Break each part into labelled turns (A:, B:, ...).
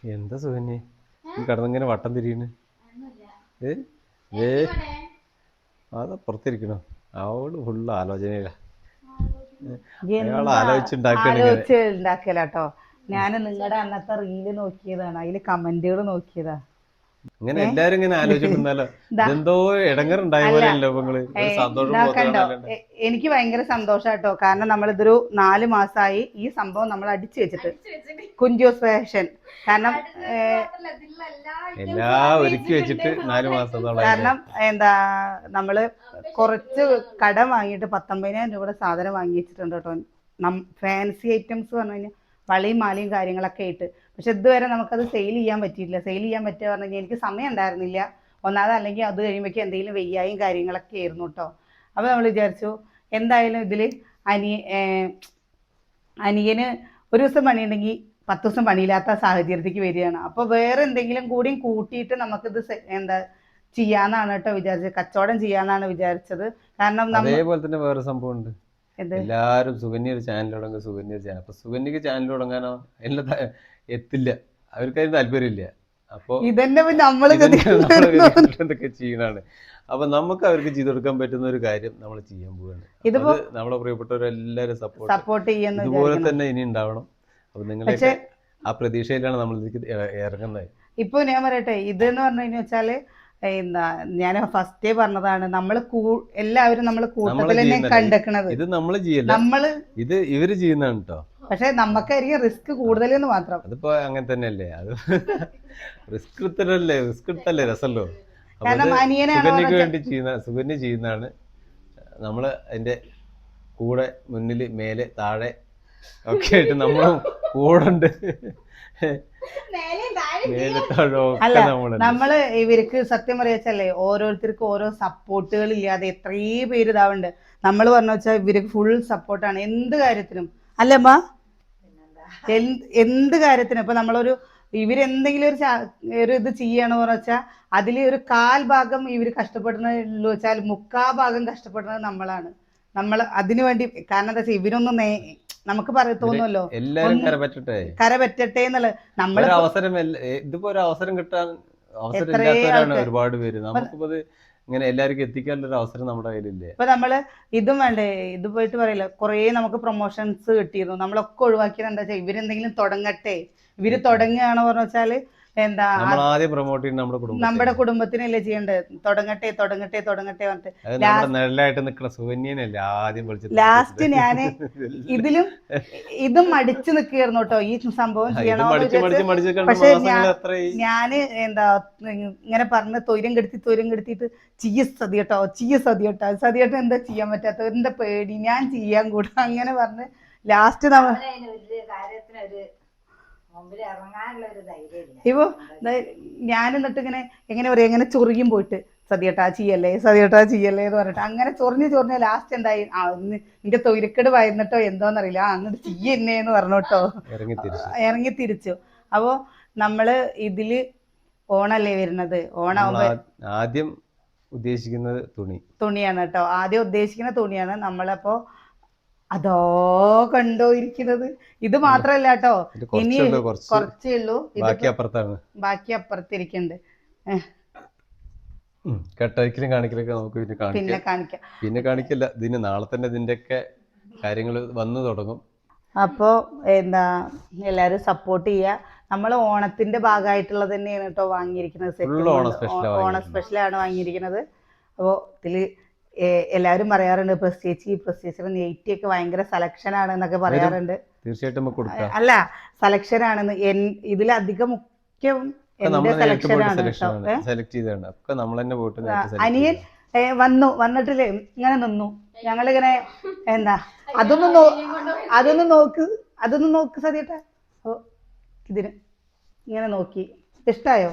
A: എന്താ സുകന്യ കടന്നിങ്ങനെ വട്ടം തിരിയണ്? ഏ ഏ അതാ പുറത്തിരിക്കണോ? അവള് ഫുള്ള് ആലോചനയില. അയാൾ
B: എന്താ
A: ആലോചിച്ചുണ്ടാക്കാണ് ഇങ്ങനെ.
B: ആലോചിച്ച് ഉണ്ടാക്കലാട്ടോ. ഞാൻ നിങ്ങളുടെ അന്നത്തെ റീല് നോക്കിയതാണ്, അതില് കമന്റുകൾ നോക്കിയതാ.
A: ഇങ്ങനെ
B: ഏ
A: എല്ലാരും ഇങ്ങനെ ആലോചിച്ചിട്ടുണ്ടല്ലോ.
B: ദാ
A: ഇതെന്തോ ഇടങ്ങറുണ്ടായ
B: അല്ല
A: പോലെയല്ലോ നിങ്ങള്, ഒരു സന്തോഷം
B: ഇതാ കണ്ടോ,
A: ബോധമാണല്ലോ.
B: എനിക്ക് ഭയങ്കര സന്തോഷാട്ടോ. കാരണം നമ്മളിതൊരു 4 മാസമായി ഈ സംഭവം നമ്മൾ അടിച്ചു വെച്ചിട്ട്, കുഞ്ചൂസ് ഫാഷൻ. കാരണം
A: എല്ലാം ഒരുക്കി വെച്ചിട്ട് 4 മാസത്തോളായില്ലേ?
B: കാരണം എന്താ, നമ്മള് കുറച്ച് കടം വാങ്ങിയിട്ട് 19,000 രൂപയുടെ സാധനം വാങ്ങി വെച്ചിട്ടുണ്ട് കേട്ടോ. ഫാൻസി ഐറ്റംസ് പറഞ്ഞു കഴിഞ്ഞാൽ വളയും മാലയും കാര്യങ്ങളൊക്കെ ആയിട്ട്. പക്ഷെ ഇതുവരെ നമുക്കത് സെയിൽ ചെയ്യാൻ പറ്റിയിട്ടില്ല. സെയിൽ ചെയ്യാൻ പറ്റുക പറഞ്ഞു കഴിഞ്ഞാൽ എനിക്ക് സമയം ഉണ്ടായിരുന്നില്ല ഒന്നാമത്, അല്ലെങ്കിൽ അത് കഴിയുമ്പോഴേക്കും എന്തെങ്കിലും വെയ്യായും കാര്യങ്ങളൊക്കെ ആയിരുന്നു കേട്ടോ. അപ്പോൾ നമ്മൾ വിചാരിച്ചു എന്തായാലും ഇതിൽ അനി അനിയന് ഒരു ദിവസം പണിയുണ്ടെങ്കിൽ 10 ദിവസം പണിയില്ലാത്ത സാഹചര്യത്തിലേക്ക് വരികയാണ്. അപ്പോൾ വേറെ എന്തെങ്കിലും കൂടിയും കൂട്ടിയിട്ട് നമുക്കിത് എന്താ ചെയ്യാന്നാണ് കേട്ടോ വിചാരിച്ചത്, കച്ചവടം ചെയ്യാന്നാണ് വിചാരിച്ചത്. കാരണം
A: അതേപോലെ തന്നെ വേറെ സംഭവം ഉണ്ട്.
B: എന്ത്
A: എല്ലാരും സുകന്യ ഒരു ചാനൽ തുടങ്ങും, സുകന്യ ഒരു ചാനൽ. അപ്പൊ സുകന്യക്ക് ചാനൽ തുടങ്ങാനോ എല്ലാം എത്തില്ല, അവർക്കതിന് താല്പര്യമില്ല. അപ്പൊ
B: ഇതന്നെ നമ്മള്
A: എന്തൊക്കെ ചെയ്യണാണ്. അപ്പൊ നമുക്ക് അവർക്ക് ചെയ്തു കൊടുക്കാൻ പറ്റുന്ന ഒരു കാര്യം നമ്മൾ ചെയ്യാൻ പോവുകയാണ്.
B: ഇതിപ്പോ
A: നമ്മളെ പ്രിയപ്പെട്ടവരെല്ലാരും
B: സപ്പോർട്ട് ചെയ്യുന്ന
A: ഇതുപോലെ തന്നെ ഇനി ഉണ്ടാവണം. അപ്പൊ നിങ്ങളൊക്കെ ആ പ്രതീക്ഷയിലാണ് നമ്മൾ ഇതിലേക്ക് ഇറങ്ങുന്നത്.
B: ഇപ്പൊ ഞാൻ പറയട്ടെ, ഇതെന്ന് പറഞ്ഞു വെച്ചാല് എന്താ, ഞാൻ ഫസ്റ്റേ പറഞ്ഞതാണ്, നമ്മള് എല്ലാവരും നമ്മള് കൂട്ടത്തിൽ തന്നെ കണ്ടെക്കണത്.
A: ഇത് നമ്മള് ചെയ്യല്ല, ഇത് ഇവര് ചെയ്യുന്നതാണ് കേട്ടോ.
B: പക്ഷെ നമുക്കായിരിക്കും റിസ്ക് കൂടുതലെന്ന് മാത്രം.
A: അതിപ്പോ അങ്ങനെ തന്നെയല്ലേ, അത് റിസ്ക് എടുത്തല്ലേ, റിസ്ക് എടുത്തല്ലേ രസമല്ലോ. സുകന്യക്ക് വേണ്ടി സുകന്യ ചെയ്യുന്നതാണ്. നമ്മള് അതിന്റെ കൂടെ മുന്നില് മേലെ താഴെ ഒക്കെ ആയിട്ട് നമ്മളും കൂടെ ഉണ്ട്.
B: അല്ല, നമ്മള് ഇവർക്ക് സത്യം പറയാച്ചല്ലേ, ഓരോരുത്തർക്കും ഓരോ സപ്പോർട്ടുകൾ ഇല്ലാതെ എത്രയും പേര് ഇതാവുണ്ട്. നമ്മൾ പറഞ്ഞു വെച്ചാൽ ഇവർക്ക് ഫുൾ സപ്പോർട്ടാണ് എന്ത് കാര്യത്തിനും. അല്ലമ്മ, എന്ത് കാര്യത്തിനും. ഇപ്പൊ നമ്മളൊരു ഇവരെന്തെങ്കിലും ഒരു ഇത് ചെയ്യണമെന്ന് വെച്ചാൽ അതിൽ ഒരു 1/4 ഭാഗം ഇവര് കഷ്ടപ്പെടുന്നുള്ളൂ വെച്ചാൽ 3/4 ഭാഗം കഷ്ടപ്പെടുന്നത് നമ്മളാണ്. നമ്മൾ അതിനു വേണ്ടി. കാരണം എന്താ വെച്ചാൽ ഇവരൊന്നും നമുക്ക് തോന്നുമല്ലോ,
A: എല്ലാരും
B: കര പറ്റട്ടെ എന്നുള്ളത്. നമ്മൾ
A: അവസരം ഇതിപ്പോ ഒരു അവസരം കിട്ടാൻ അവസരം ഇല്ലാത്തവരാണ് ഒരുപാട് പേര്. നമുക്കിപ്പോ ഇങ്ങനെ എല്ലാവർക്കും എത്തിക്കാനുള്ള ഒരു അവസരം നമ്മുടെ കയ്യിലില്ലേ.
B: ഇപ്പൊ നമ്മള് ഇതും വേണ്ടേ, ഇത് പോയിട്ട് പറയില്ല, കുറേ നമുക്ക് പ്രൊമോഷൻസ് കിട്ടിയിരുന്നു, നമ്മളൊക്കെ ഒഴിവാക്കിയത് എന്താ വെച്ചാൽ ഇവരെന്തെങ്കിലും തുടങ്ങട്ടെ. ഇവര് തുടങ്ങുകയാണെന്ന് പറഞ്ഞു വെച്ചാല് എന്താ,
A: നമ്മൾ ആദ്യം പ്രൊമോട്ട് ചെയ്യുന്നത്
B: നമ്മുടെ കുടുംബത്തിനല്ലേ ചെയ്യേണ്ടത്. തുടങ്ങട്ടെ തുടങ്ങട്ടെ തുടങ്ങട്ടെ പറഞ്ഞിട്ട്
A: നിഴലായിട്ട് നിൽക്കുന്ന സുകന്യനല്ലേ ആദ്യം വിളിച്ചത്.
B: ലാസ്റ്റ് ഞാന് ഇതും മടിച്ചു നിൽക്കുകയായിരുന്നു കേട്ടോ, ഈ സംഭവം ചെയ്യണോ. പക്ഷെ ഞാന് എന്താ ഇങ്ങനെ പറഞ്ഞ് തൊയ്രം കെടുത്തിട്ട് ചെയ്യ സതി കേട്ടോ, സതിയേട്ടോ എന്താ ചെയ്യാൻ പറ്റാത്ത എന്താ പേടി, ഞാൻ ചെയ്യാൻ കൂടാ അങ്ങനെ പറഞ്ഞ് ലാസ്റ്റ് നമ്മൾ ഇപ്പൊ ഞാൻ എന്നിട്ട് എങ്ങനെ പറയാ, എങ്ങനെ ചൊറിയും പോയിട്ട് സതിയേട്ടാ ചെയ്യല്ലേ എന്ന് പറഞ്ഞിട്ട് അങ്ങനെ ചൊറിഞ്ഞ് ലാസ്റ്റ് എന്തായി, നിന്റെ തൊഴിലക്കേട് വയന്നിട്ടോ എന്തോന്നറിയില്ല, അങ്ങോട്ട് ചെയ്യെന്നേന്ന് പറഞ്ഞോട്ടോ ഇറങ്ങി തിരിച്ചു. അപ്പോ നമ്മള് ഇതില് ഓണല്ലേ വരുന്നത്, ഓണാവുമ്പോ
A: ആദ്യം ഉദ്ദേശിക്കുന്നത് തുണിയാണ്
B: കേട്ടോ. ആദ്യം ഉദ്ദേശിക്കുന്ന തുണിയാണ്. നമ്മളപ്പോ അതോ കണ്ടോ ഇരിക്കുന്നത്. ഇത് മാത്രല്ല കേട്ടോ, ഇനി കുറച്ചേ ഉള്ളൂ, ബാക്കി അപ്പുറത്തിരിക്കുന്നുണ്ട്.
A: കെട്ടഴിക്കലും കാണിക്കലൊക്കെ നമുക്ക് പിന്നെ കാണിക്കില്ല. ഇതിന് നാളെ തന്നെ ഇതിന്റെയൊക്കെ കാര്യങ്ങൾ വന്നു തുടങ്ങും.
B: അപ്പോ എന്താ, എല്ലാരും സപ്പോർട്ട് ചെയ്യുക. നമ്മൾ ഓണത്തിന്റെ ഭാഗമായിട്ടുള്ളത് തന്നെയാണ് കേട്ടോ വാങ്ങിയിരിക്കുന്നത്. ഓണ സ്പെഷ്യലാണ് വാങ്ങിയിരിക്കുന്നത്. അപ്പോൾ ഇതില് എല്ലാവരും പറയാറുണ്ട് പ്രസ്റ്റീജിന്റെ നെയ്റ്റി ഒക്കെ ഭയങ്കര സെലക്ഷൻ ആണ് എന്നൊക്കെ പറയാറുണ്ട്.
A: തീർച്ചയായിട്ടും
B: അല്ല, സെലക്ഷൻ ആണെന്ന്. ഇതിലധികം മുഖ്യം എന്റെ സെലക്ഷൻ ആണ്. അനിയൻ വന്നിട്ടില്ലേ ഇങ്ങനെ നിന്നു. ഞങ്ങളിങ്ങനെ എന്താ അതൊന്ന് നോക്ക് സതിയേട്ടാ. ഓ, ഇതിന് ഇങ്ങനെ നോക്കി ഇഷ്ടായോ?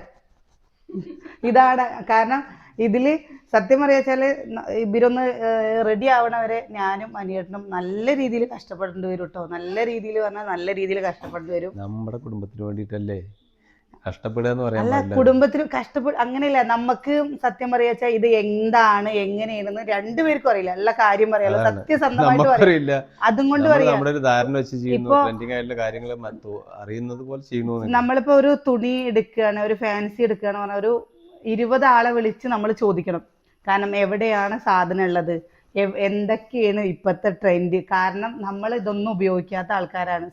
B: ഇതാണ് കാരണം. ഇതില് സത്യം പറയാച്ചാല് ഇവരൊന്ന് റെഡി ആവണവരെ ഞാനും അനിയേട്ടനും നല്ല രീതിയിൽ കഷ്ടപ്പെടേണ്ടി വരും കേട്ടോ. നല്ല രീതിയിൽ പറഞ്ഞാൽ നല്ല രീതിയിൽ കഷ്ടപ്പെടേണ്ടി വരും.
A: നമ്മുടെ കുടുംബത്തിന് വേണ്ടിയിട്ടല്ലേ കഷ്ടപ്പെടുക എന്ന് പറയാൻ
B: അല്ല
A: പാടില്ല.
B: കുടുംബത്തിന് അങ്ങനെയല്ല. നമുക്ക് സത്യം പറയാച്ചാ ഇത് എന്താണ് എങ്ങനെയാണെന്ന് രണ്ടുപേർക്കും അറിയില്ല. എല്ലാ കാര്യം പറയാലോ,
A: അതാണ്
B: സത്യസന്ധമായിട്ട് പറയാം.
A: നമുക്കറിയില്ല.
B: അതും കൊണ്ട്
A: നമ്മൾ
B: പറയാ,
A: നമ്മുടെ ഒരു ധാരണ വെച്ച് ചെയ്യുന്നു,
B: ഇപ്പൊ
A: ട്രെൻഡിങ് ആയിട്ടുള്ള കാര്യങ്ങൾ അറിയുന്നത് പോലെ ചെയ്യുന്നു.
B: നമ്മളിപ്പോ ഒരു തുണി എടുക്കുകയാണ്, ഒരു ഫാൻസി എടുക്കുകയാണ് പറഞ്ഞാൽ ഒരു 20 ആളെ വിളിച്ച് നമ്മൾ ചോദിക്കണം. കാരണം എവിടെയാണ് സാധനം ഉള്ളത്, എന്തൊക്കെയാണ് ഇപ്പോഴത്തെ ട്രെൻഡ്. കാരണം നമ്മൾ ഇതൊന്നും ഉപയോഗിക്കാത്ത ആൾക്കാരാണ്.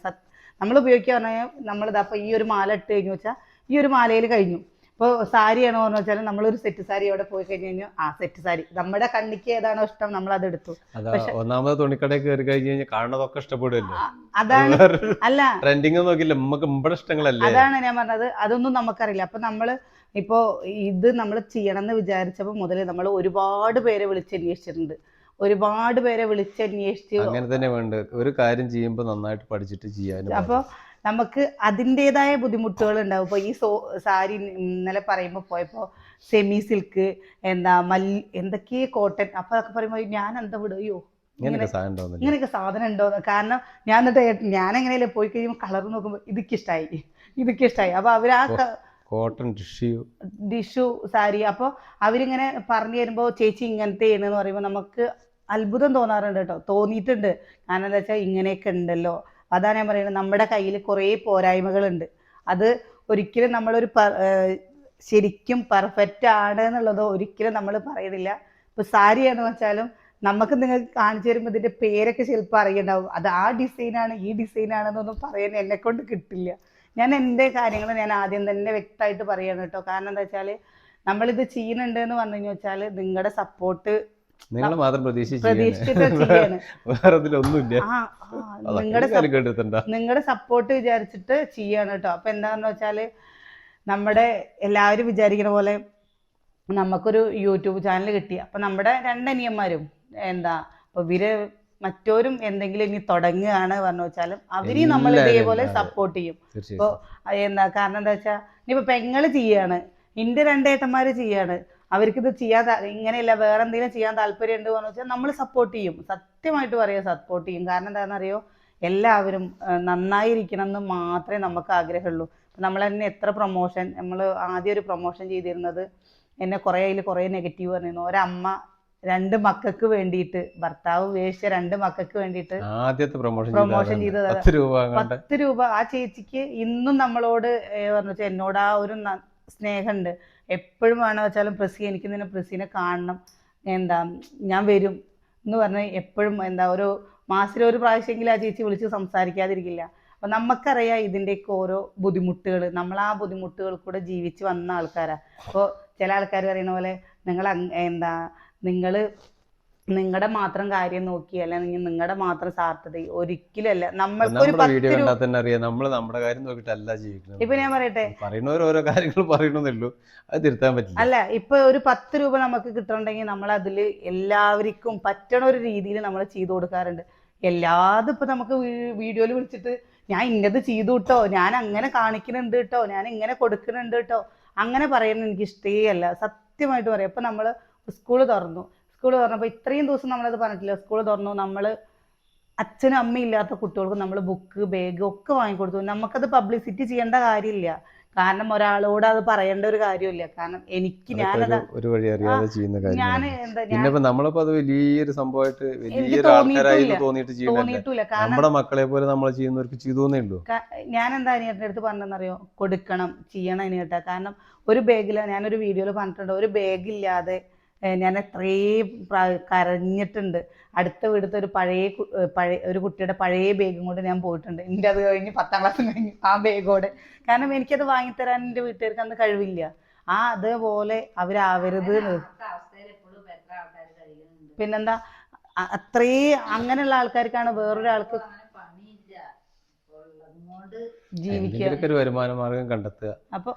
B: നമ്മൾ ഉപയോഗിക്കുക പറഞ്ഞാൽ നമ്മളിതാ അപ്പോൾ ഈ ഒരു മാല ഇട്ട് കഴിഞ്ഞു വെച്ചാൽ ഈ ഒരു മാലയിൽ കഴിഞ്ഞു. ഇപ്പോൾ സാരിയാണോ എന്ന് വെച്ചാൽ നമ്മളൊരു സെറ്റ് സാരി അവിടെ പോയി കഴിഞ്ഞ് കഴിഞ്ഞാൽ ആ സെറ്റ് സാരി നമ്മുടെ കണ്ണിക്ക് ഏതാണോ ഇഷ്ടം നമ്മൾ അത് എടുത്തു.
A: അതാ ഒന്നാമത് തുണിക്കടയിൽ കയറി കഴിഞ്ഞ് കഴിഞ്ഞാൽ കാണുന്നതൊക്കെ ഇഷ്ടപ്പെടുമല്ലോ.
B: അതാണ് അല്ല
A: ട്രെൻഡിങ് നോക്കില്ല, നമുക്ക് നമ്മുടെ ഇഷ്ടങ്ങളല്ലേ.
B: അതാണ് ഞാൻ പറഞ്ഞത്, അതൊന്നും നമുക്കറിയില്ല. അപ്പൊ നമ്മള് ഇപ്പോ ഇത് നമ്മൾ ചെയ്യണം എന്ന് വിചാരിച്ചപ്പോൾ മുതൽ നമ്മൾ ഒരുപാട് പേരെ വിളിച്ചന്വേഷിച്ചിട്ടുണ്ട്. ഒരുപാട് പേരെ വിളിച്ചന്വേഷിച്ച്
A: അങ്ങനെ തന്നെ വേണ്ട. ഒരു കാര്യം ചെയ്യുമ്പോൾ നന്നായിട്ട് പഠിച്ചിട്ട് ചെയ്യാനും.
B: അപ്പോൾ നമുക്ക് അതിൻ്റെതായ ബുദ്ധിമുട്ടുകൾ ഉണ്ടാവും. ഇപ്പോൾ ഈ സാരി ഇന്നലെ പറയുമ്പോൾ പോയപ്പോൾ സെമി സിൽക്ക് എന്തൊക്കെയോ കോട്ടൺ, അപ്പോൾ അതൊക്കെ പറയുമ്പോൾ ഞാൻ എന്താ വിടുകയോ ഇങ്ങനെയൊക്കെ സാധനം ഉണ്ടോന്ന്. കാരണം ഞാൻ എന്നിട്ട് ഞാൻ എങ്ങനെയല്ലേ പോയി കഴിയുമ്പോൾ കളർ നോക്കുമ്പോൾ ഇതൊക്കെ ഇഷ്ടമായി. അപ്പോൾ അവർ ആ
A: കോട്ടൺ
B: ടിഷ്യൂ സാരി, അപ്പോൾ അവരിങ്ങനെ പറഞ്ഞു തരുമ്പോൾ ചേച്ചി ഇങ്ങനത്തെ എന്ന് പറയുമ്പോൾ നമുക്ക് അത്ഭുതം തോന്നാറുണ്ട് കേട്ടോ, തോന്നിയിട്ടുണ്ട്. കാരണം എന്താ വെച്ചാൽ ഇങ്ങനെയൊക്കെ ഉണ്ടല്ലോ. അതാണ് ഞാൻ പറയുന്നത്, നമ്മുടെ കയ്യിൽ കുറേ പോരായ്മകളുണ്ട്. അത് ഒരിക്കലും നമ്മളൊരു ശരിക്കും പെർഫെക്റ്റ് ആണ് എന്നുള്ളത് ഒരിക്കലും നമ്മൾ പറയുന്നില്ല. ഇപ്പോൾ സാരിയാണെന്ന് വെച്ചാലും നമുക്ക് നിങ്ങൾക്ക് കാണിച്ചു തരുമ്പോൾ ഇതിൻ്റെ പേരൊക്കെ ചിലപ്പോൾ അറിയണ്ടാവും. അത് ആ ഡിസൈനാണ് ഈ ഡിസൈനാണെന്നൊന്നും പറയാൻ എന്നെക്കൊണ്ട് കിട്ടില്ല. ഞാൻ എൻ്റെ കാര്യങ്ങൾ ഞാൻ ആദ്യം തന്നെ വ്യക്തമായിട്ട് പറയാണ് കേട്ടോ. കാരണം എന്താ വെച്ചാൽ നമ്മളിത് ചെയ്യുന്നുണ്ട് എന്ന് പറഞ്ഞു വെച്ചാൽ നിങ്ങളുടെ സപ്പോർട്ട്
A: നിങ്ങൾ മാത്രം
B: പ്രതീക്ഷിച്ചിട്ട് ചെയ്യാണ്. നിങ്ങളുടെ സപ്പോർട്ട് വിചാരിച്ചിട്ട് ചെയ്യാണ് കേട്ടോ. അപ്പൊ എന്താന്ന് വെച്ചാല് നമ്മുടെ എല്ലാവരും വിചാരിക്കുന്ന പോലെ നമുക്കൊരു യൂട്യൂബ് ചാനൽ കിട്ടി. അപ്പൊ നമ്മുടെ 2 അനിയന്മാരും അപ്പൊ ഇവര് മറ്റോരും എന്തെങ്കിലും ഇനി തുടങ്ങുകയാണ് പറഞ്ഞു വെച്ചാലും അവര് നമ്മൾ ഇതേപോലെ സപ്പോർട്ട് ചെയ്യും. ഇപ്പൊ കാരണം എന്താ വെച്ചാൽ ഇനിയിപ്പോ പെങ്ങള് ചെയ്യാണ്, ഇന്റെ 2 ഏട്ടന്മാര് ചെയ്യാണ്, അവർക്കിത് ചെയ്യാൻ ഇങ്ങനെയല്ല വേറെ എന്തെങ്കിലും ചെയ്യാൻ താല്പര്യം ഉണ്ട് എന്ന് വെച്ചാൽ നമ്മൾ സപ്പോർട്ട് ചെയ്യും. സത്യമായിട്ട് പറയാം, സപ്പോർട്ട് ചെയ്യും. കാരണം എന്താണെന്നറിയോ, എല്ലാവരും നന്നായിരിക്കണം എന്ന് മാത്രമേ നമുക്ക് ആഗ്രഹമുള്ളൂ. നമ്മൾ തന്നെ എത്ര പ്രൊമോഷൻ, നമ്മൾ ആദ്യം ഒരു പ്രൊമോഷൻ ചെയ്തിരുന്നത് എന്നെ കുറേ നെഗറ്റീവ് പറഞ്ഞിരുന്നു. ഒരമ്മ 2 മക്കൾക്ക് വേണ്ടിയിട്ട്, ഭർത്താവ് ഉപേക്ഷിച്ച 2 മക്കൾക്ക് വേണ്ടിയിട്ട് ആദ്യത്തെ പ്രൊമോഷൻ ചെയ്തത് 10 രൂപ. ആ ചേച്ചിക്ക് ഇന്നും നമ്മളോട് പറഞ്ഞു വെച്ചാൽ എന്നോട് ആ ഒരു സ്നേഹമുണ്ട്. എപ്പോഴും വേണമെന്ന് വെച്ചാലും എനിക്ക് നിന്നെ പ്രസീനെ കാണണം, ഞാൻ വരും എന്ന് പറഞ്ഞ് എപ്പോഴും ഒരു മാസത്തിൽ 1 പ്രാവശ്യമെങ്കിലും ആ ചേച്ചി വിളിച്ച് സംസാരിക്കാതിരിക്കില്ല. അപ്പം നമുക്കറിയാം ഇതിൻ്റെയൊക്കെ ഓരോ ബുദ്ധിമുട്ടുകൾ, നമ്മൾ ആ ബുദ്ധിമുട്ടുകൾ കൂടെ ജീവിച്ച് വന്ന ആൾക്കാരാണ്. അപ്പോൾ ചില ആൾക്കാർ പറയുന്ന പോലെ നിങ്ങൾ നിങ്ങളുടെ മാത്രം കാര്യം നോക്കി അല്ലെങ്കിൽ നിങ്ങളുടെ മാത്രം സ്വാർത്ഥത ഒരിക്കലല്ല. നമ്മൾക്കൊരു ഇപ്പൊ ഞാൻ പറയട്ടെ, അല്ല ഇപ്പൊ ഒരു 10 രൂപ നമുക്ക് കിട്ടണമെങ്കിൽ നമ്മൾ അതിൽ എല്ലാവർക്കും പറ്റണ ഒരു രീതിയിൽ നമ്മൾ ചെയ്തു കൊടുക്കാറുണ്ട്. എല്ലാതും ഇപ്പൊ നമുക്ക് വീഡിയോയിൽ വിളിച്ചിട്ട് ഞാൻ ഇന്നത് ചെയ്തു കേട്ടോ, ഞാൻ അങ്ങനെ കാണിക്കുന്നുണ്ട് കേട്ടോ, ഞാൻ ഇങ്ങനെ കൊടുക്കുന്നുണ്ട് കേട്ടോ, അങ്ങനെ പറയുന്നത് എനിക്ക് ഇഷ്ടേ അല്ല, സത്യമായിട്ട് പറയാം. ഇപ്പൊ നമ്മൾ സ്കൂള് തുറന്നപ്പോൾ ഇത്രയും ദിവസം നമ്മളത് പറഞ്ഞിട്ടില്ല. സ്കൂൾ തുറന്നു, നമ്മൾ അച്ഛനും അമ്മയും ഇല്ലാത്ത കുട്ടികൾക്ക് നമ്മൾ ബുക്ക് ബാഗ് ഒക്കെ വാങ്ങിക്കൊടുത്തു. നമുക്കത് പബ്ലിസിറ്റി ചെയ്യേണ്ട കാര്യമില്ല. കാരണം ഒരാളോട് അത് പറയേണ്ട ഒരു കാര്യമില്ല. കാരണം എനിക്ക് തോന്നിയിട്ടില്ല.
A: നമ്മുടെ മക്കളെ പോലെ നമ്മൾ ചെയ്യുന്നവർക്ക് ചെയ്തോന്നേ ഉള്ളൂ.
B: ഞാൻ എന്താ അനിയേട്ടൻ്റെ അടുത്ത് പറഞ്ഞെന്നറിയോ, കൊടുക്കണം, ചെയ്യണം അനിയേട്ടാ. കാരണം ഒരു ബാഗില്ല, ഞാനൊരു വീഡിയോയിൽ പറഞ്ഞിട്ടുണ്ട്, ഒരു ബാഗില്ലാതെ ഞാൻ എത്രയും കരഞ്ഞിട്ടുണ്ട്. അടുത്ത വീടത്തെ ഒരു കുട്ടിയുടെ പഴയ ബാഗും കൊണ്ട് ഞാൻ പോയിട്ടുണ്ട്. എൻ്റെ അത് കഴിഞ്ഞ് 10ാം ക്ലാസ് കഴിഞ്ഞു ആ ബാഗോടെ. കാരണം എനിക്കത് വാങ്ങിത്തരാൻ എൻ്റെ വീട്ടുകാർക്ക് അന്ന് കഴിവില്ല. അതേപോലെ അവരാവരുത്. പിന്നെന്താ, അങ്ങനെയുള്ള ആൾക്കാർക്കാണ് വേറൊരാൾക്ക്
A: ഒരു വരുമാന മാർഗം കണ്ടെത്തുക.
B: അപ്പൊ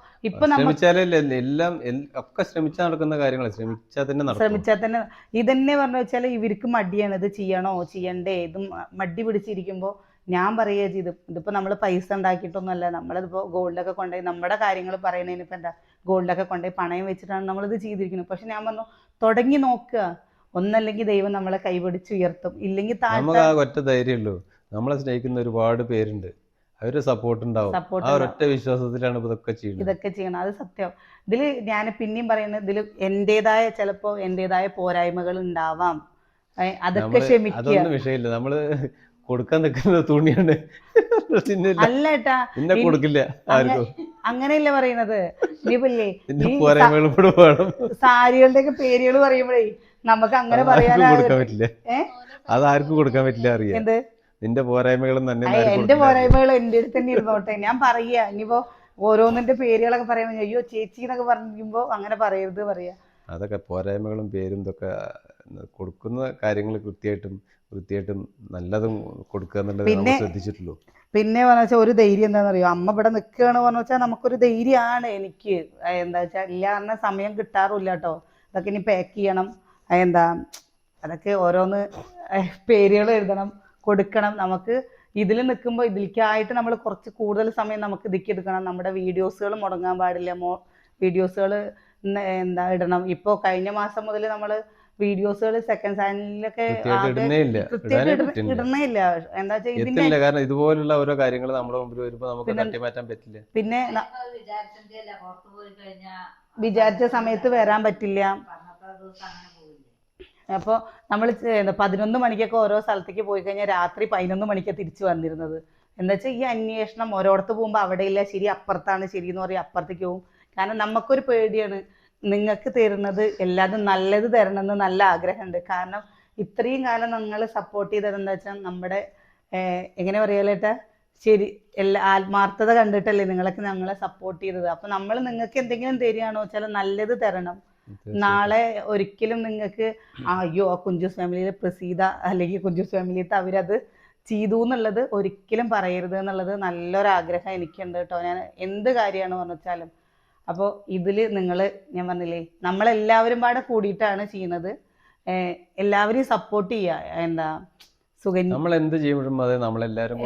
A: എല്ലാം ഒക്കെ ശ്രമിച്ചാൽ നടക്കുന്ന കാര്യങ്ങൾ ശ്രമിച്ചാൽ തന്നെ
B: ഇതന്നെ പറഞ്ഞു വെച്ചാൽ ഇവർക്ക് മടിയാണ്. ഇത് ചെയ്യണോ ചെയ്യണ്ടേ, ഇതും മടി പിടിച്ചിരിക്കുമ്പോൾ ഞാൻ പറയുക ഇതിപ്പോ നമ്മൾ പൈസ ഉണ്ടാക്കിയിട്ടൊന്നുമല്ല. നമ്മളിതിപ്പോ ഗോൾഡൊക്കെ കൊണ്ടുപോയി നമ്മുടെ കാര്യങ്ങൾ പറയുന്നതിന് ഇപ്പൊ ഗോൾഡൊക്കെ കൊണ്ടുപോയി പണയം വെച്ചിട്ടാണ് നമ്മളിത് ചെയ്തിരിക്കുന്നത്. പക്ഷെ ഞാൻ പറഞ്ഞു, തുടങ്ങി നോക്കുക. ഒന്നല്ലെങ്കിൽ ദൈവം നമ്മളെ കൈപിടിച്ച് ഉയർത്തും, ഇല്ലെങ്കിൽ
A: നമുക്ക് ആ ഒറ്റ ധൈര്യമുള്ളൂ. നമ്മളെ സ്നേഹിക്കുന്ന ഒരുപാട് പേരുണ്ട്. അവര് സപ്പോർട്ട് ഉണ്ടാവും.
B: സപ്പോർട്ട്
A: ആ ഒരൊറ്റ വിശ്വാസത്തിലാണ് ഇപ്പൊ ഇതൊക്കെ ചെയ്യുന്നത്.
B: ഇതൊക്കെ ചെയ്യണം. അത് സത്യം. ഇതിൽ ഞാൻ പിന്നെയും പറയുന്നത്, ഇതിൽ എൻ്റെതായ ചിലപ്പോൾ എൻ്റെതായ പോരായ്മകൾ ഉണ്ടാവാം. അതൊക്കെ ക്ഷമിക്കുക.
A: അതൊന്നും വിഷയമില്ല. നമ്മള് കൊടുക്കാൻ നിൽക്കുന്ന തുണിയാണ്.
B: അല്ല ഏട്ടാ,
A: പിന്നെ കൊടുക്കില്ല ആർക്കും.
B: അങ്ങനെയല്ല പറയുന്നത്. ഇനിയില്ലേ
A: പിന്നെ പോരായ്മകളും കൂടെ വേണം.
B: സാരികളുടെ ഒക്കെ പേരുകൾ പറയുമ്പോഴേ നമുക്ക് അങ്ങനെ
A: കൊടുക്കാൻ പറ്റില്ല. അത് ആർക്കും കൊടുക്കാൻ പറ്റില്ല. അറിയാം
B: എന്ത്
A: നിന്റെ പോരായ്മകളും തന്നെ.
B: എന്റെ പോരായ്മകൾ എന്റെ അടുത്ത് തന്നെ ഇരുന്നോട്ടെ. ഞാൻ പറയാ ഇനിയിപ്പോ ഓരോന്നിന്റെ പേരുകളൊക്കെ പറയുമ്പോ അയ്യോ ചേച്ചി എന്നൊക്കെ പറയുമ്പോ അങ്ങനെ പറയരുത് പറയാ.
A: അതൊക്കെ പോരായ്മകളും പേരും ഇതൊക്കെ കൊടുക്കുന്ന കാര്യങ്ങൾ വൃത്തിയായിട്ടും നല്ലതും കൊടുക്കുക എന്നുള്ളത് നമ്മൾ ശ്രദ്ധിച്ചിട്ടുള്ളൂ.
B: പിന്നെ പറഞ്ഞ വെച്ചാൽ ഒരു ധൈര്യം എന്താണെന്ന് അറിയോ, അമ്മ ഇവിടെ നിൽക്കുകയാണ് പറഞ്ഞു വെച്ചാൽ നമുക്കൊരു ധൈര്യമാണ്. എനിക്ക് എന്താ വെച്ചാൽ ഇല്ല പറഞ്ഞ സമയം കിട്ടാറില്ല കേട്ടോ. അതൊക്കെ ഇനി പാക്ക് ചെയ്യണം, എന്താ അതൊക്കെ ഓരോന്ന് പേരുകൾ എഴുതണം, കൊടുക്കണം. നമുക്ക് ഇതിൽ നിൽക്കുമ്പോൾ ഇതിലേക്കായിട്ട് നമ്മൾ കുറച്ച് കൂടുതൽ സമയം നമുക്ക് ഇതിലേക്ക് എടുക്കണം. നമ്മുടെ വീഡിയോസുകൾ മുടങ്ങാൻ പാടില്ല. വീഡിയോസുകൾ എന്താ ഇടണം. ഇപ്പോൾ കഴിഞ്ഞ മാസം മുതൽ നമ്മൾ വീഡിയോസുകൾ സെക്കൻഡ് ചാനലിലൊക്കെ ഇടണേ ഇല്ല. എന്താ വെച്ചാൽ
A: കാരണം ഇതുപോലുള്ള ഓരോ കാര്യങ്ങൾ നമ്മുടെ മുമ്പിൽ വരുമ്പോൾ നമുക്ക് തട്ടിമാറ്റാൻ പറ്റില്ല.
B: പിന്നെ വിചാരിച്ച സമയത്ത് വരാൻ പറ്റില്ല. അപ്പോൾ നമ്മൾ 11 മണിക്കൊക്കെ ഓരോ സ്ഥലത്തേക്ക് പോയി കഴിഞ്ഞാൽ രാത്രി 11 മണിക്കാണ് തിരിച്ചു വന്നിരുന്നത്. എന്താ വെച്ചാൽ ഈ അന്വേഷണം ഓരോടത്ത് പോകുമ്പോൾ അവിടെയില്ല ശരി, അപ്പുറത്താണ് ശരി എന്ന് പറയും, അപ്പുറത്തേക്ക് പോകും. കാരണം നമുക്കൊരു പേടിയാണ്. നിങ്ങൾക്ക് തരുന്നത് എല്ലാതും നല്ലത് തരണമെന്ന് നല്ല ആഗ്രഹമുണ്ട്. കാരണം ഇത്രയും കാലം നിങ്ങൾ സപ്പോർട്ട് ചെയ്തത് എന്താ വെച്ചാൽ നമ്മുടെ എങ്ങനെ പറയാലേട്ടാ, ശരി എല്ലാ ആത്മാർത്ഥത കണ്ടിട്ടല്ലേ നിങ്ങളൊക്കെ ഞങ്ങളെ സപ്പോർട്ട് ചെയ്തത്. അപ്പം നമ്മൾ നിങ്ങൾക്ക് എന്തെങ്കിലും തരികയാണോ വെച്ചാൽ നല്ലത് തരണം. നാളെ ഒരിക്കലും നിങ്ങൾക്ക് അയ്യോ ആ കുഞ്ചൂസ് ഫാമിലിയിലെ പ്രസീത അല്ലെങ്കിൽ കുഞ്ചൂസ് ഫാമിലിയിലത്തെ അവരത് ചെയ്തു എന്നുള്ളത് ഒരിക്കലും പറയരുത് എന്നുള്ളത് നല്ലൊരാഗ്രഹം എനിക്കുണ്ട് കേട്ടോ. ഞാൻ എന്ത് കാര്യമാണ് പറഞ്ഞു വെച്ചാലും. അപ്പോൾ ഇതിൽ നിങ്ങൾ ഞാൻ പറഞ്ഞില്ലേ നമ്മളെല്ലാവരും പാടെ കൂടിയിട്ടാണ് ചെയ്യുന്നത്. എല്ലാവരെയും സപ്പോർട്ട് ചെയ്യുക. എന്താ സുകന്യ
A: നമ്മൾ എന്ത് ചെയ്യുമ്പോഴും അതെ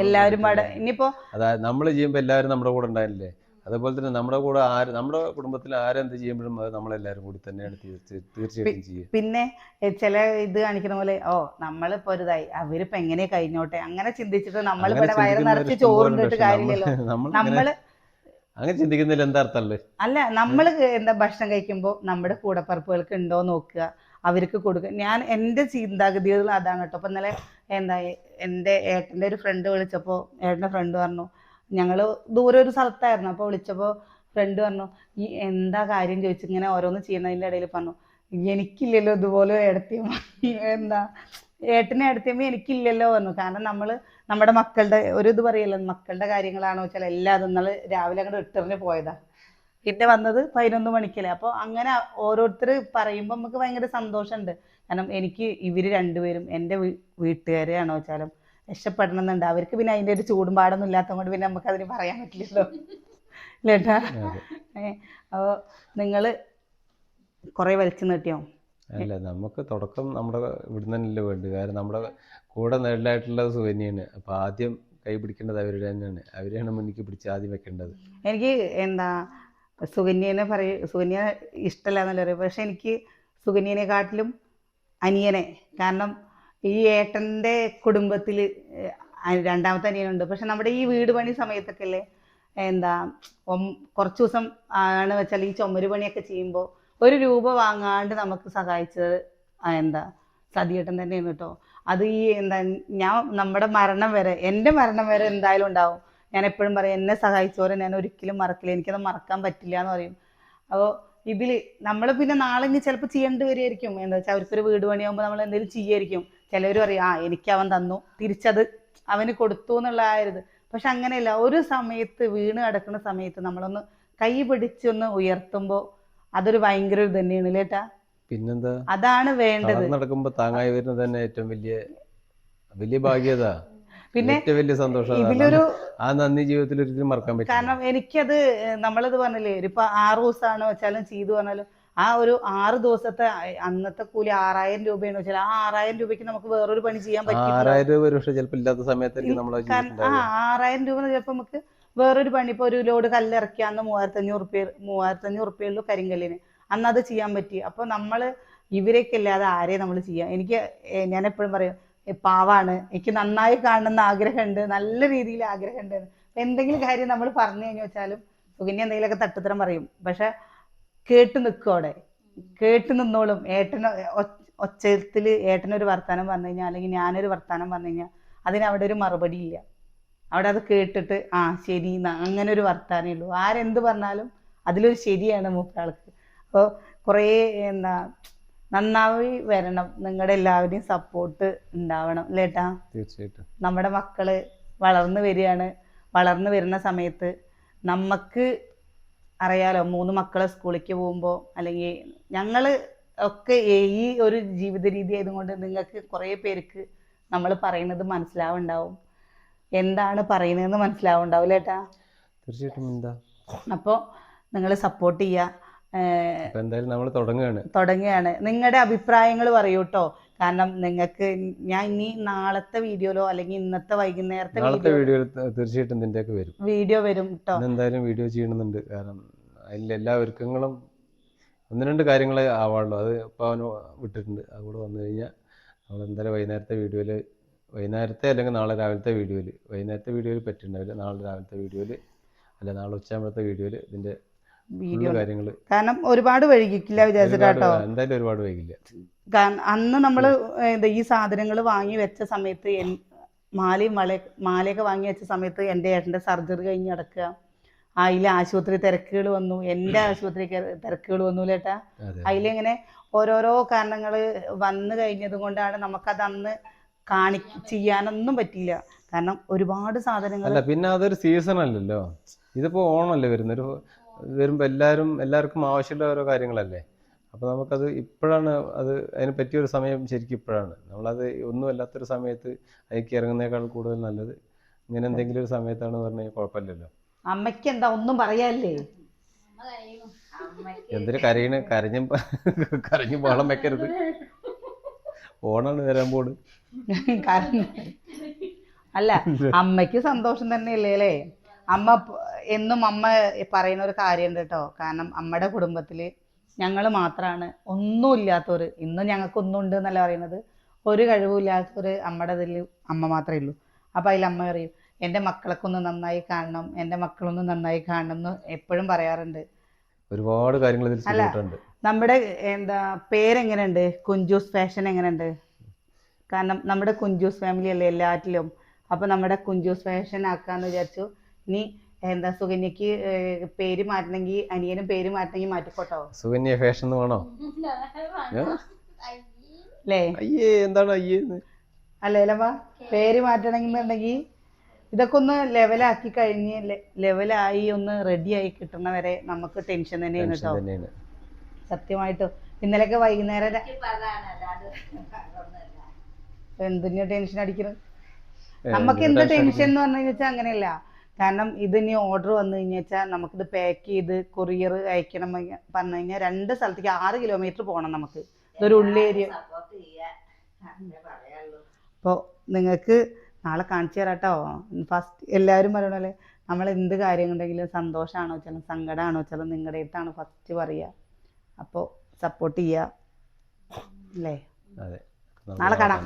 B: എല്ലാവരും പാടെ ഇനിയിപ്പോൾ
A: അതായത് നമ്മൾ ചെയ്യുമ്പോൾ എല്ലാവരും നമ്മുടെ കൂടെ ഉണ്ടായില്ലേ. അതുപോലെ തന്നെ നമ്മുടെ കൂടെ നമ്മുടെ കുടുംബത്തിൽ ആരെന്ത് ചെയ്യുമ്പോഴും അത് നമ്മളെല്ലാവരും കൂടി തന്നെയാണ് തീർച്ചയായിട്ടും ചെയ്യുക.
B: പിന്നെ ചില ഇത് കാണിക്കുന്ന പോലെ നമ്മളിപ്പോ ഒരു ഇതായി അവരിപ്പോ എങ്ങനെ കഴിഞ്ഞോട്ടെ അങ്ങനെ ചിന്തിച്ചിട്ട് നമ്മളിവിടെ വയറ് നിറച്ച് ചോറിട്ട് കാര്യമില്ലല്ലോ. നമ്മള്
A: അങ്ങനെ ചിന്തിക്കുന്നതിൽ എന്താ അർത്ഥമല്ലേ?
B: അല്ല, നമ്മൾ എന്താ ഭക്ഷണം കഴിക്കുമ്പോൾ നമ്മുടെ കൂടപ്പറപ്പുകൾക്ക് ഉണ്ടോ നോക്കുക, അവർക്ക് കൊടുക്കുക. ഞാൻ എൻ്റെ ചിന്താഗതികൾ അതാണ് കേട്ടോ. അപ്പം ഇന്നലെ എന്താ എൻ്റെ ഏട്ടൻ്റെ ഒരു ഫ്രണ്ട് വിളിച്ചപ്പോൾ ഏട്ടൻ്റെ ഫ്രണ്ട് പറഞ്ഞു, ഞങ്ങൾ ദൂരെ ഒരു സ്ഥലത്തായിരുന്നു. അപ്പോൾ വിളിച്ചപ്പോൾ ഫ്രണ്ട് പറഞ്ഞു ഈ എന്താ കാര്യം ചോദിച്ചു ഇങ്ങനെ ഓരോന്ന് ചെയ്യുന്നതിൻ്റെ ഇടയിൽ പറഞ്ഞു എനിക്കില്ലല്ലോ ഇതുപോലെ ഏടത്തിയമ്മ, എന്താ ഏട്ടനെ ഏടത്തിയമ്മ എനിക്കില്ലല്ലോ പറഞ്ഞു. കാരണം നമ്മൾ നമ്മുടെ മക്കളുടെ ഒരു ഇത് പറയല്ലോ, മക്കളുടെ കാര്യങ്ങളാണോ വെച്ചാൽ എല്ലാം നിങ്ങൾ രാവിലെ അങ്ങോട്ട് ഇട്ടെറിഞ്ഞ് പോയതാ, പിന്നെ വന്നത് 11 മണിക്കല്ലേ. അപ്പോൾ അങ്ങനെ ഓരോരുത്തർ പറയുമ്പോൾ നമുക്ക് ഭയങ്കര സന്തോഷമുണ്ട്. കാരണം എനിക്ക് ഇവർ രണ്ടുപേരും എൻ്റെ വീട്ടുകാരെയാണോ വെച്ചാലും രക്ഷപ്പെടണമെന്നുണ്ട്. അവർക്ക് പിന്നെ അതിൻ്റെ ഒരു ചൂടും പാടൊന്നും ഇല്ലാത്തത് കൊണ്ട് പിന്നെ നമുക്ക് അതിന് പറയാൻ പറ്റില്ലല്ലോ ലേട്ടാ. അപ്പോൾ നിങ്ങൾ കുറേ വലിച്ചു നീട്ടിയോ?
A: അല്ല, നമുക്ക് തുടക്കം നമ്മുടെ ഇവിടുന്ന് തന്നെയല്ലേ വേണ്ടത്. കാരണം നമ്മുടെ കൂടെ നേടലായിട്ടുള്ളത് സുകന്യാണ്. അപ്പോൾ ആദ്യം കൈ പിടിക്കേണ്ടത് അവരുടെ തന്നെയാണ്. അവരെയാണ് മുന്നിലേക്ക് പിടിച്ച് ആദ്യം വെക്കേണ്ടത്.
B: എനിക്ക് എന്താ സുകന്യനെ സുകന്യ ഇഷ്ടമല്ല എന്നല്ല പറയും, പക്ഷെ എനിക്ക് സുകന്യനെക്കാട്ടിലും അനിയനെ. കാരണം ഈ ഏട്ടൻ്റെ കുടുംബത്തിൽ രണ്ടാമത്തെ അനിയനുണ്ട്. പക്ഷെ നമ്മുടെ ഈ വീട് പണി സമയത്തൊക്കെ അല്ലേ എന്താ കുറച്ച് ദിവസം ആണ് വെച്ചാൽ ഈ ചുമര് പണിയൊക്കെ ചെയ്യുമ്പോൾ 1 രൂപ വാങ്ങാണ്ട് നമുക്ക് സഹായിച്ചത് എന്താ സതിയേട്ടൻ തന്നെയാണ് കേട്ടോ. അത് ഈ എന്താ നമ്മുടെ മരണം വരെ, എൻ്റെ മരണം വരെ എന്തായാലും ഉണ്ടാവും. ഞാൻ എപ്പോഴും പറയും എന്നെ സഹായിച്ചവരെ ഞാൻ ഒരിക്കലും മറക്കില്ല, എനിക്കത് മറക്കാൻ പറ്റില്ല എന്ന് പറയും. അപ്പോൾ ഇതിൽ നമ്മൾ പിന്നെ നാളെ ഇനി ചിലപ്പോൾ ചെയ്യേണ്ടി വരുമായിരിക്കും. എന്താ വെച്ചാൽ അവർക്കൊരു വീട് പണിയാകുമ്പോൾ നമ്മൾ എന്തെങ്കിലും ചെയ്യുമായിരിക്കും. ചിലവർ പറയും എനിക്ക് അവൻ തന്നു, തിരിച്ചത് അവന് കൊടുത്തു എന്നുള്ള ആയത്. പക്ഷെ അങ്ങനെയല്ല, ഒരു സമയത്ത് വീണ് കിടക്കുന്ന സമയത്ത് നമ്മളൊന്ന് കൈ പിടിച്ചൊന്ന് ഉയർത്തുമ്പോൾ അതൊരു ഭയങ്കര ഇത് തന്നെയാണ് ലേട്ടാ.
A: പിന്നെന്താ,
B: അതാണ് വേണ്ടത്.
A: നടക്കുമ്പോ താങ്ങായി വരുന്നത് തന്നെ ഏറ്റവും വലിയ ഭാഗ്യത, പിന്നെ വലിയ സന്തോഷം.
B: ഇതിലൊരു
A: ആ നന്ദി ജീവിതത്തിൽ ഒരിക്കലും മറക്കാൻ പറ്റില്ല.
B: കാരണം എനിക്കത് നമ്മളത് പറഞ്ഞില്ലേ, ഇപ്പൊ 6 ദിവസമാണ് വെച്ചാലും ചെയ്തു പറഞ്ഞാലും ആ ഒരു 6 ദിവസത്തെ അന്നത്തെ കൂലി 6000 രൂപയാണ് വെച്ചാൽ ആ 6000 രൂപയ്ക്ക് നമുക്ക് വേറൊരു പണി ചെയ്യാൻ പറ്റില്ല.
A: 6000 രൂപ ഒരു പക്ഷെ ചിലപ്പോൾ ഇല്ലാത്ത സമയത്തായിരിക്കും നമ്മൾ
B: 6000 രൂപ ചിലപ്പോൾ നമുക്ക് വേറൊരു പണി, ഇപ്പോൾ ഒരു ലോഡ് കല്ലിറക്കിയാന്ന് 3500 റുപ്യുള്ളൂ കരിങ്കല്ലിന്, അന്ന് അത് ചെയ്യാൻ പറ്റി. അപ്പോൾ നമ്മൾ ഇവരൊക്കെ അല്ലാതെ ആരെയും നമ്മൾ ചെയ്യാം. ഞാൻ എപ്പോഴും പറയും പാവാണ്, എനിക്ക് നന്നായി കാണണമെന്ന് ആഗ്രഹമുണ്ട്, നല്ല രീതിയിൽ ആഗ്രഹമുണ്ട്. എന്തെങ്കിലും കാര്യം നമ്മൾ പറഞ്ഞു കഴിഞ്ഞു വെച്ചാലും സുകന്യ എന്തെങ്കിലുമൊക്കെ തട്ടുത്തരം പറയും. പക്ഷെ കേട്ട് നിൽക്കും അവിടെ, കേട്ട് നിന്നോളും. ഏട്ടന് ഒച്ചത്തിൽ ഏട്ടനൊരു വർത്താനം പറഞ്ഞു കഴിഞ്ഞാൽ അല്ലെങ്കിൽ ഞാനൊരു വർത്താനം പറഞ്ഞു കഴിഞ്ഞാൽ അതിന് അവിടെ ഒരു മറുപടി ഇല്ല. അവിടെ അത് കേട്ടിട്ട് ആ ശരി അങ്ങനെ ഒരു വർത്താനേ ഉള്ളൂ. ആരെന്ത് പറഞ്ഞാലും അതിലൊരു ശരിയാണ് മൂപ്പരാൾക്ക്. അപ്പോൾ കുറേ നന്നായി വരണം. നിങ്ങളുടെ എല്ലാവരുടെയും സപ്പോർട്ട് ഉണ്ടാവണം അല്ലേട്ടാ.
A: തീർച്ചയായിട്ടും.
B: നമ്മുടെ മക്കള് വളർന്നു വരികയാണ്. വളർന്നു വരുന്ന സമയത്ത് നമുക്ക് അറിയാലോ, 3 മക്കളെ സ്കൂളിലേക്ക് പോകുമ്പോൾ അല്ലെങ്കിൽ ഞങ്ങൾ ഒക്കെ ഈ ഒരു ജീവിത രീതി ആയതുകൊണ്ട് നിങ്ങൾക്ക് കുറേ പേർക്ക് നമ്മൾ പറയുന്നത് മനസ്സിലാവുണ്ടാവും, എന്താണ് പറയുന്നതെന്ന് മനസ്സിലാവുണ്ടാവും അല്ലേട്ടാ.
A: തീർച്ചയായിട്ടും. എന്താ
B: അപ്പോൾ നിങ്ങൾ സപ്പോർട്ട് ചെയ്യുക.
A: എന്തായാലും നമ്മൾ തുടങ്ങുകയാണ്.
B: നിങ്ങളുടെ അഭിപ്രായങ്ങൾ പറയൂ കേട്ടോ. കാരണം നിങ്ങൾക്ക് ഞാൻ ഇനി നാളത്തെ വീഡിയോയിലോ അല്ലെങ്കിൽ ഇന്നത്തെ വൈകുന്നേരത്തെ
A: വീഡിയോയിൽ തീർച്ചയായിട്ടും ഇതിൻ്റെയൊക്കെ
B: വീഡിയോ വരും കേട്ടോ.
A: എന്തായാലും വീഡിയോ ചെയ്യണമെന്നുണ്ട്. കാരണം അതിൽ എല്ലാ ഒരുക്കങ്ങളും 1-2 കാര്യങ്ങളെ ആവാനുള്ളൂ. അത് ഇപ്പോൾ അവന് വിട്ടിട്ടുണ്ട്. അതുകൂടെ വന്നു കഴിഞ്ഞാൽ നമ്മൾ എന്തായാലും വൈകുന്നേരത്തെ അല്ലെങ്കിൽ നാളെ രാവിലത്തെ വീഡിയോയിൽ, വൈകുന്നേരത്തെ വീഡിയോയിൽ പറ്റുന്നുണ്ടാവില്ല, നാളെ രാവിലത്തെ വീഡിയോയിൽ അല്ല നാളെ ഉച്ചയാകുമ്പോഴത്തെ വീഡിയോയിൽ ഇതിൻ്റെ കാര്യങ്ങൾ. കാരണം ഒരുപാട് വൈകിക്കില്ല വിചാരിച്ചിട്ടാട്ടോ. എന്തായാലും ഒരുപാട് വൈകില്ല. കാരണം അന്ന് നമ്മൾ ഈ സാധനങ്ങൾ വാങ്ങി വെച്ച സമയത്ത് മാലയൊക്കെ വാങ്ങി വെച്ച സമയത്ത് എൻ്റെ ഏട്ടൻ്റെ സർജറി കഴിഞ്ഞ് കിടക്കുക. അതിൽ ആശുപത്രി തിരക്കുകൾ വന്നു, എൻ്റെ ആശുപത്രി തിരക്കുകൾ വന്നു ചേട്ടാ. അതിലിങ്ങനെ ഓരോരോ കാരണങ്ങൾ വന്നു കഴിഞ്ഞത് കൊണ്ടാണ് നമുക്കത് അന്ന് ചെയ്യാനൊന്നും പറ്റിയില്ല. കാരണം ഒരുപാട് സാധനങ്ങൾ. പിന്നെ അതൊരു സീസൺ അല്ലല്ലോ, ഇതിപ്പോ ഓണമല്ലേ വരുമ്പോൾ എല്ലാവർക്കും ആവശ്യമുള്ള ഓരോ കാര്യങ്ങളല്ലേ. അപ്പോൾ നമുക്കത് ഇപ്പോഴാണ് അതിന് പറ്റിയൊരു സമയം. ശരിക്കും ഇപ്പോഴാണ് നമ്മളത് ഒന്നും അല്ലാത്തൊരു സമയത്ത് അതിലേക്ക് ഇറങ്ങുന്നേക്കാൾ കൂടുതൽ നല്ലത് ഇങ്ങനെ എന്തെങ്കിലും ഒരു സമയത്താണ് പറഞ്ഞാൽ കുഴപ്പമില്ലല്ലോ. അമ്മയ്ക്ക് എന്താ ഒന്നും പറയാല്ലേ? എന്തിനു കരഞ്ഞു ബഹളം വെക്കരുത്. ഓണാണ് വരാൻ പോണ്. അല്ല, അമ്മയ്ക്ക് സന്തോഷം തന്നെയല്ലേ അല്ലേ? എന്നും അമ്മ പറയുന്ന ഒരു കാര്യമുണ്ട് കേട്ടോ. കാരണം അമ്മയുടെ കുടുംബത്തില് ഞങ്ങൾ മാത്രമാണ് ഒന്നുമില്ലാത്തവര്. ഇന്നും ഞങ്ങൾക്കൊന്നും ഉണ്ട് എന്നല്ല പറയുന്നത്, ഒരു കഴിവില്ലാത്തവര് അമ്മയുടെ ഇതിൽ അമ്മ മാത്രമേ ഉള്ളൂ. അപ്പം അതിൽ അമ്മ പറയും, എൻ്റെ മക്കളൊക്കെ ഒന്ന് നന്നായി കാണണം, എൻ്റെ മക്കളൊന്ന് നന്നായി കാണണം എന്ന് എപ്പോഴും പറയാറുണ്ട്. ഒരുപാട് കാര്യങ്ങൾ. അല്ല, നമ്മുടെ പേരെങ്ങനെയുണ്ട്? കുഞ്ചൂസ് ഫാഷൻ എങ്ങനെയുണ്ട്? കാരണം നമ്മുടെ കുഞ്ചൂസ് ഫാമിലി അല്ലേ എല്ലാറ്റിലും. അപ്പം നമ്മുടെ കുഞ്ചൂസ് ഫാഷൻ ആക്കാന്ന് വിചാരിച്ചു. ഇനി സുകന്യക്ക് പേര് മാറ്റണമെങ്കിൽ, അനിയനും പേര് മാറ്റണമെങ്കിൽ മാറ്റിക്കോട്ടോ. സുകന്യ ഫാഷൻ വേണോ അല്ലേ? എന്താണ് അല്ലേലമ്മ? പേര് മാറ്റണമെന്നുണ്ടെങ്കിൽ ഇതൊക്കെ ഒന്ന് ലെവലാക്കി കഴിഞ്ഞ് ലെവലായി ഒന്ന് റെഡിയായി കിട്ടുന്ന വരെ നമുക്ക് ടെൻഷൻ തന്നെയാണ് കേട്ടോ. സത്യമായിട്ടും. ഇന്നലെയൊക്കെ വൈകുന്നേരം എന്തിനാ ടെൻഷൻ അടിക്കുന്നത്? നമുക്ക് എന്ത് ടെൻഷൻ എന്ന് പറഞ്ഞു വെച്ചാൽ അങ്ങനെയല്ല. കാരണം ഇതിനി ഓർഡർ വന്നു കഴിഞ്ഞാൽ നമുക്കിത് പാക്ക് ചെയ്ത് കൊറിയർ അയക്കണം പറഞ്ഞു കഴിഞ്ഞാൽ 2 സ്ഥലത്തേക്ക് 6 കിലോമീറ്റർ പോകണം നമുക്ക്. ഇതൊരു ഉള്ളേരിയ. അപ്പോൾ നിങ്ങൾക്ക് നാളെ കാണിച്ചു തരാം കേട്ടോ. ഫസ്റ്റ് എല്ലാവരും പറയണല്ലേ, നമ്മൾ എന്ത് കാര്യങ്ങളുണ്ടെങ്കിലും സന്തോഷമാണോ വെച്ചാലും സങ്കടമാണോ വെച്ചാലും നിങ്ങളുടെ അടുത്താണ് ഫസ്റ്റ് പറയുക. അപ്പോൾ സപ്പോർട്ട് ചെയ്യുക അല്ലേ? നാളെ കാണാം.